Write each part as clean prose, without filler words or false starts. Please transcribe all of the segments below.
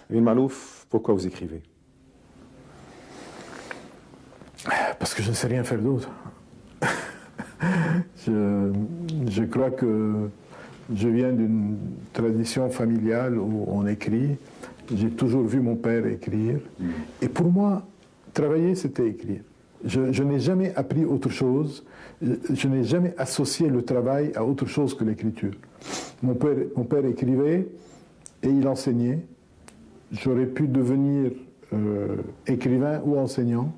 Amin Maalouf, pourquoi vous écrivez? Parce que je ne sais rien faire d'autre. Je crois que je viens d'une tradition familiale où on écrit. J'ai toujours vu mon père écrire. Et pour moi, travailler, c'était écrire. Je n'ai jamais appris autre chose. Je n'ai jamais associé le travail à autre chose que l'écriture. Mon père écrivait et il enseignait. J'aurais pu devenir écrivain ou enseignant.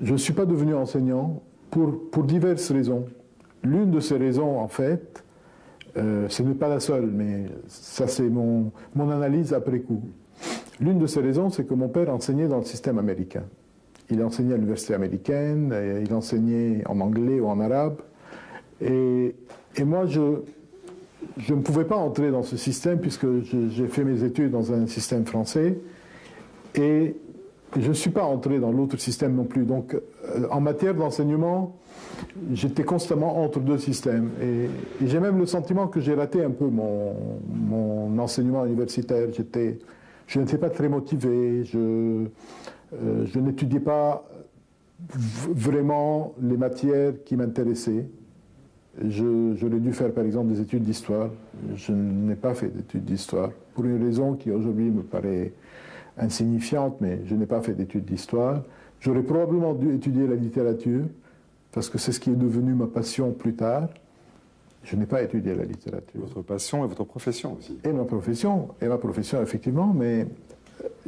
Je ne suis pas devenu enseignant pour diverses raisons. L'une de ces raisons, en fait, ce n'est pas la seule, mais ça c'est mon analyse après coup. L'une de ces raisons, c'est que mon père enseignait dans le système américain. Il enseignait à l'université américaine, il enseignait en anglais ou en arabe. Et moi, je ne pouvais pas entrer dans ce système puisque j'ai fait mes études dans un système français. Et je ne suis pas entré dans l'autre système non plus. Donc, en matière d'enseignement, j'étais constamment entre deux systèmes. Et j'ai même le sentiment que j'ai raté un peu mon enseignement universitaire. Je n'étais pas très motivé. Je n'étudiais pas vraiment les matières qui m'intéressaient. J'aurais dû faire, par exemple, des études d'histoire. Je n'ai pas fait d'études d'histoire, pour une raison qui aujourd'hui me paraît insignifiante, mais je n'ai pas fait d'études d'histoire. J'aurais probablement dû étudier la littérature, parce que c'est ce qui est devenu ma passion plus tard. Je n'ai pas étudié la littérature. Votre passion et votre profession aussi. Et ma profession, effectivement, mais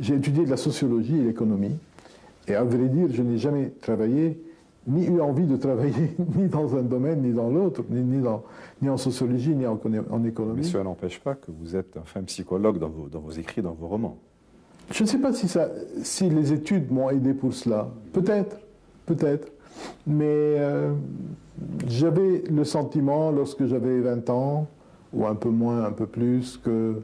j'ai étudié de la sociologie et l'économie, et à vrai dire, je n'ai jamais travaillé, ni eu envie de travailler, ni dans un domaine, ni dans l'autre, ni en sociologie, ni en économie. Mais cela n'empêche pas que vous êtes un fin psychologue dans vos écrits, dans vos romans. Je ne sais pas si les études m'ont aidé pour cela. Peut-être. Mais j'avais le sentiment, lorsque j'avais 20 ans, ou un peu moins, un peu plus, que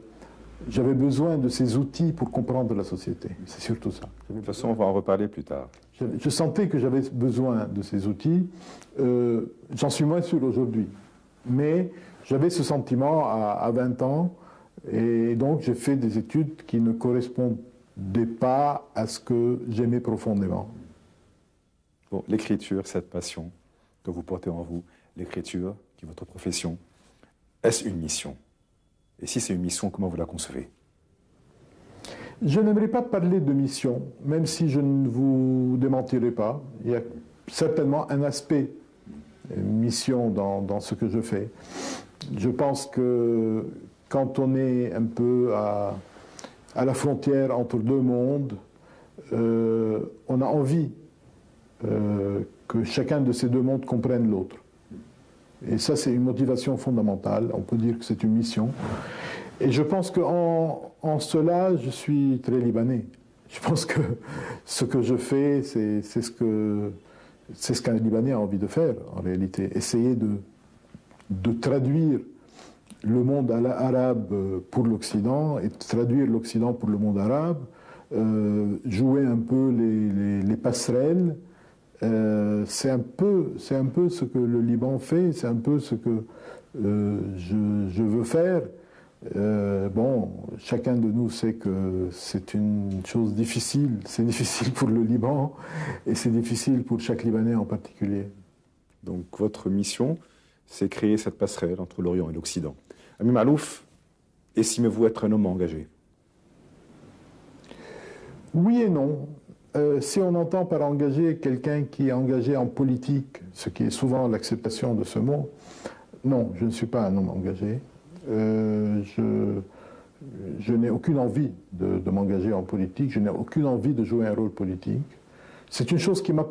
j'avais besoin de ces outils pour comprendre la société. C'est surtout ça. De toute façon, on va en reparler plus tard. Je sentais que j'avais besoin de ces outils. J'en suis moins sûr aujourd'hui. Mais j'avais ce sentiment à 20 ans. Et donc, j'ai fait des études qui ne correspondaient pas à ce que j'aimais profondément. Bon, l'écriture, cette passion que vous portez en vous, l'écriture, qui est votre profession, est-ce une mission? Et si c'est une mission, comment vous la concevez? Je n'aimerais pas parler de mission, même si je ne vous démentirai pas. Il y a certainement un aspect mission dans ce que je fais. Je pense que quand on est un peu à la frontière entre deux mondes, on a envie que chacun de ces deux mondes comprenne l'autre. Et ça, c'est une motivation fondamentale. On peut dire que c'est une mission. Et je pense qu'en cela, je suis très libanais. Je pense que ce que je fais, c'est ce qu'un Libanais a envie de faire, en réalité. Essayer de traduire le monde arabe pour l'Occident et traduire l'Occident pour le monde arabe, jouer un peu les passerelles. C'est un peu ce que le Liban fait, c'est un peu ce que je veux faire. Bon, chacun de nous sait que c'est une chose difficile. C'est difficile pour le Liban et c'est difficile pour chaque Libanais en particulier. Donc votre mission, c'est créer cette passerelle entre l'Orient et l'Occident. Amin Maalouf, estimez-vous être un homme engagé? Oui et non. Si on entend par engagé quelqu'un qui est engagé en politique, ce qui est souvent l'acceptation de ce mot, non, je ne suis pas un homme engagé. Je n'ai aucune envie de m'engager en politique, je n'ai aucune envie de jouer un rôle politique. C'est une chose qui m'a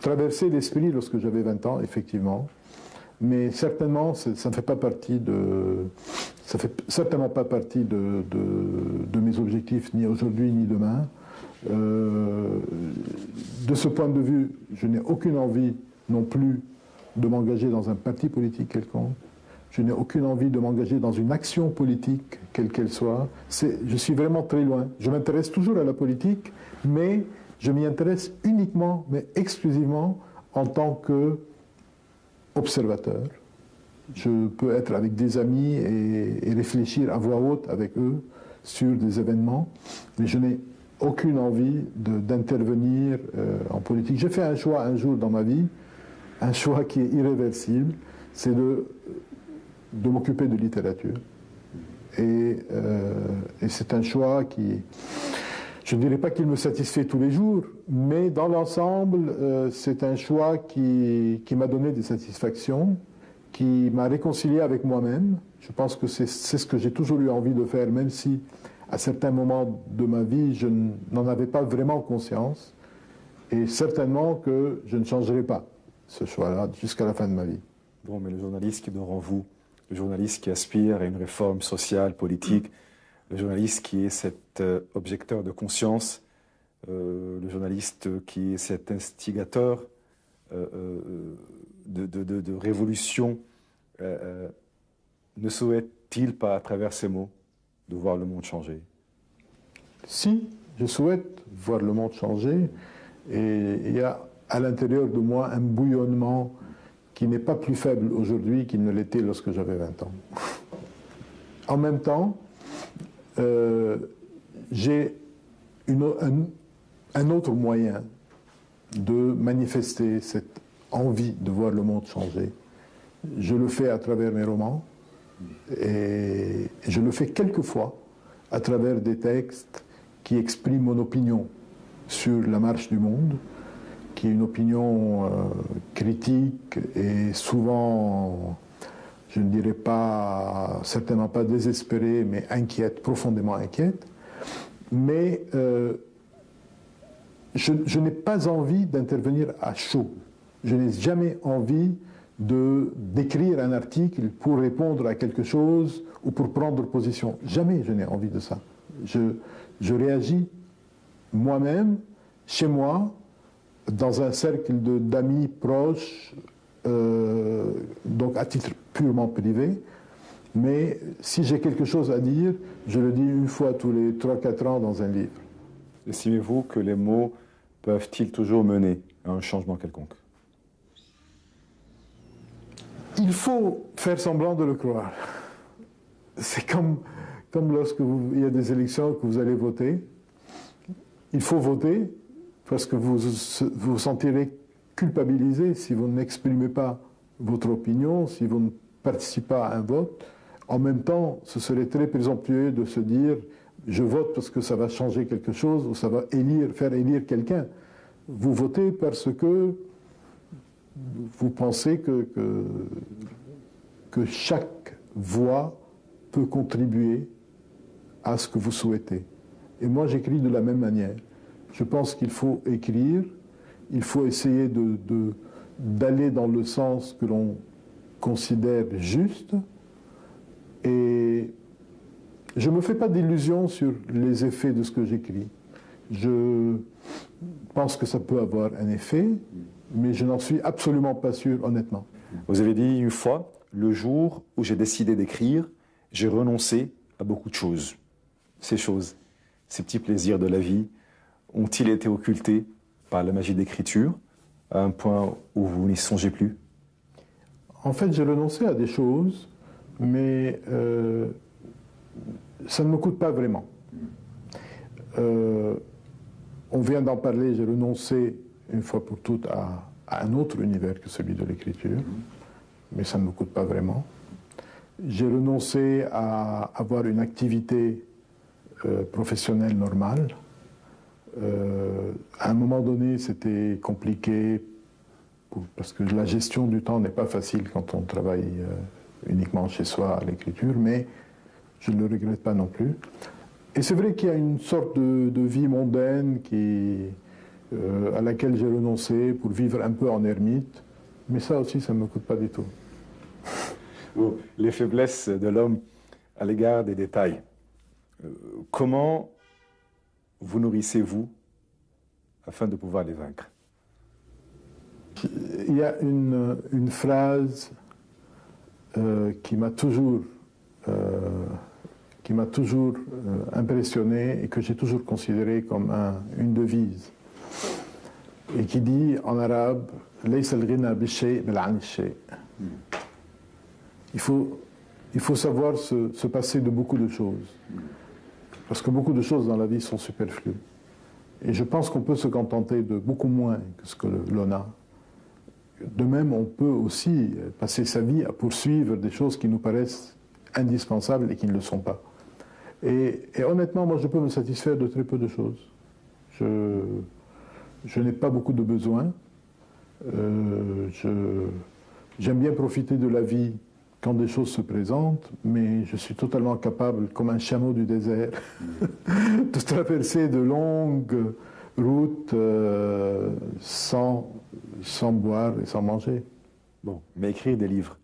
traversé l'esprit lorsque j'avais 20 ans, effectivement, mais certainement, ça ne fait pas partie ça fait certainement pas partie de mes objectifs, ni aujourd'hui ni demain. De ce point de vue, je n'ai aucune envie non plus de m'engager dans un parti politique quelconque. Je n'ai aucune envie de m'engager dans une action politique, quelle qu'elle soit. Je suis vraiment très loin. Je m'intéresse toujours à la politique, mais je m'y intéresse uniquement, mais exclusivement, en tant qu'observateur. Je peux être avec des amis et réfléchir à voix haute avec eux sur des événements, Mais je n'ai aucune envie d'intervenir en politique. J'ai fait un choix un jour dans ma vie, un choix qui est irréversible, c'est de m'occuper de littérature. Et c'est un choix qui, je ne dirais pas qu'il me satisfait tous les jours, mais dans l'ensemble, c'est un choix qui m'a donné des satisfactions, qui m'a réconcilié avec moi-même. Je pense que c'est ce que j'ai toujours eu envie de faire, même si à certains moments de ma vie, je n'en avais pas vraiment conscience. Et certainement que je ne changerai pas ce choix-là jusqu'à la fin de ma vie. Bon, mais le journaliste qui dort en vous, le journaliste qui aspire à une réforme sociale, politique, le journaliste qui est cet objecteur de conscience, le journaliste qui est cet instigateur de révolution, ne souhaite-t-il pas, à travers ces mots, de voir le monde changer? Si, je souhaite voir le monde changer, et il y a à l'intérieur de moi un bouillonnement qui n'est pas plus faible aujourd'hui qu'il ne l'était lorsque j'avais 20 ans. En même temps, j'ai un autre moyen de manifester cette envie de voir le monde changer. Je le fais à travers mes romans et je le fais quelquefois à travers des textes qui expriment mon opinion sur la marche du monde, qui est une opinion critique et souvent, je ne dirais pas, certainement pas désespérée, mais inquiète, profondément inquiète. Mais je n'ai pas envie d'intervenir à chaud. Je n'ai jamais envie d'écrire un article pour répondre à quelque chose ou pour prendre position. Jamais je n'ai envie de ça. Je réagis moi-même, chez moi, dans un cercle d'amis proches, donc à titre purement privé. Mais si j'ai quelque chose à dire, je le dis une fois tous les 3-4 ans dans un livre. Estimez-vous que les mots peuvent-ils toujours mener à un changement quelconque? Il faut faire semblant de le croire. C'est comme lorsque il y a des élections que vous allez voter. Il faut voter parce que vous vous sentirez culpabilisé si vous n'exprimez pas votre opinion, si vous ne participez pas à un vote. En même temps, ce serait très présomptueux de se dire « je vote parce que ça va changer quelque chose ou ça va faire élire quelqu'un ». Vous votez parce que vous pensez que chaque voix peut contribuer à ce que vous souhaitez. Et moi, j'écris de la même manière. Je pense qu'il faut écrire, il faut essayer d'aller dans le sens que l'on considère juste. Et je ne me fais pas d'illusions sur les effets de ce que j'écris. Je pense que ça peut avoir un effet, mais je n'en suis absolument pas sûr, honnêtement. Vous avez dit une fois, le jour où j'ai décidé d'écrire, j'ai renoncé à beaucoup de choses. Ces choses, ces petits plaisirs de la vie, ont-ils été occultés par la magie d'écriture, à un point où vous n'y songez plus? En fait, j'ai renoncé à des choses, mais ça ne me coûte pas vraiment. On vient d'en parler, j'ai renoncé une fois pour toutes à un autre univers que celui de l'écriture, mais ça ne me coûte pas vraiment. J'ai renoncé à avoir une activité professionnelle normale. À un moment donné, c'était compliqué parce que la gestion du temps n'est pas facile quand on travaille uniquement chez soi à l'écriture, mais je ne le regrette pas non plus. Et c'est vrai qu'il y a une sorte de vie mondaine à laquelle j'ai renoncé pour vivre un peu en ermite, mais ça aussi, ça ne me coûte pas du tout. Les faiblesses de l'homme à l'égard des détails. Comment vous nourrissez-vous afin de pouvoir les vaincre? Il y a une phrase qui m'a toujours impressionné et que j'ai toujours considéré comme une devise, et qui dit en arabe « Laysa al-ghina bi-shay bil-'an al-shay ». Il faut savoir se passer de beaucoup de choses. Parce que beaucoup de choses dans la vie sont superflues. Et je pense qu'on peut se contenter de beaucoup moins que ce que l'on a. De même, on peut aussi passer sa vie à poursuivre des choses qui nous paraissent indispensables et qui ne le sont pas. Et honnêtement, moi, je peux me satisfaire de très peu de choses. Je n'ai pas beaucoup de besoins. J'aime bien profiter de la vie quand des choses se présentent, mais je suis totalement capable, comme un chameau du désert, de traverser de longues routes sans boire et sans manger. Bon, mais écrire des livres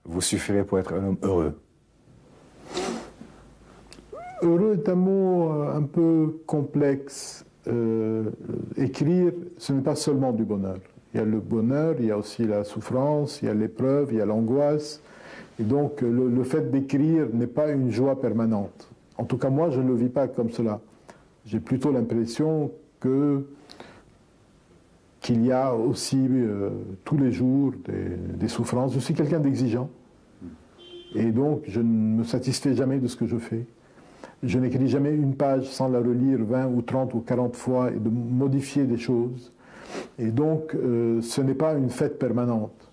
vous suffirait pour être un homme heureux? Heureux est un mot un peu complexe. Écrire, ce n'est pas seulement du bonheur. Il y a le bonheur, il y a aussi la souffrance, il y a l'épreuve, il y a l'angoisse. Et donc le fait d'écrire n'est pas une joie permanente. En tout cas, moi, je ne le vis pas comme cela. J'ai plutôt l'impression qu'il y a aussi tous les jours des souffrances. Je suis quelqu'un d'exigeant. Et donc, je ne me satisfais jamais de ce que je fais. Je n'écris jamais une page sans la relire 20 ou 30 ou 40 fois et de modifier des choses. Et donc, ce n'est pas une fête permanente.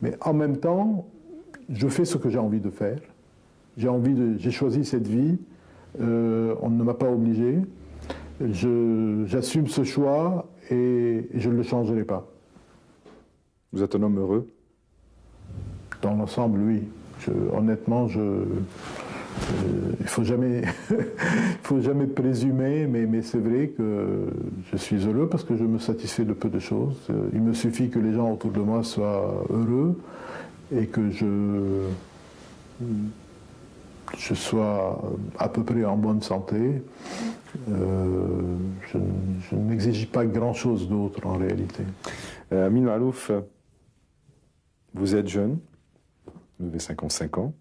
Mais en même temps, je fais ce que j'ai envie de faire. J'ai choisi cette vie. On ne m'a pas obligé. J'assume ce choix et je ne le changerai pas. Vous êtes un homme heureux? Dans l'ensemble, oui. Honnêtement, il ne faut jamais présumer, mais c'est vrai que je suis heureux parce que je me satisfais de peu de choses. Il me suffit que les gens autour de moi soient heureux et que je sois à peu près en bonne santé. Je n'exige pas grand-chose d'autre en réalité. Amin Maalouf, vous êtes jeune, vous avez 55 ans.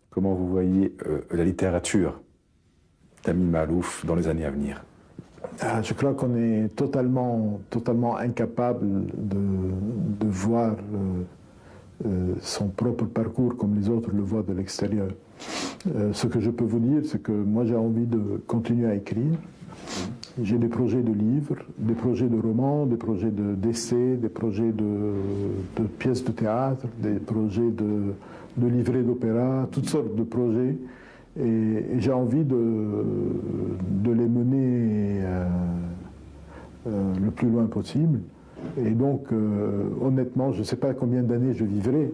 Comment vous voyez la littérature d'Amin Maalouf dans les années à venir? Je crois qu'on est totalement incapable de voir son propre parcours comme les autres le voient de l'extérieur. Ce que je peux vous dire, c'est que moi j'ai envie de continuer à écrire. J'ai des projets de livres, des projets de romans, des projets d'essais, des projets de pièces de théâtre, des projets de livrets d'opéra, toutes sortes de projets. Et j'ai envie de les mener le plus loin possible. Et donc, honnêtement, je ne sais pas combien d'années je vivrai.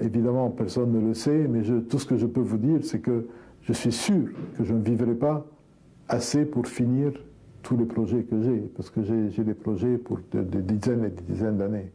Évidemment, personne ne le sait, mais tout ce que je peux vous dire, c'est que je suis sûr que je ne vivrai pas assez pour finir tous les projets que j'ai, parce que j'ai des projets pour des dizaines et des dizaines d'années.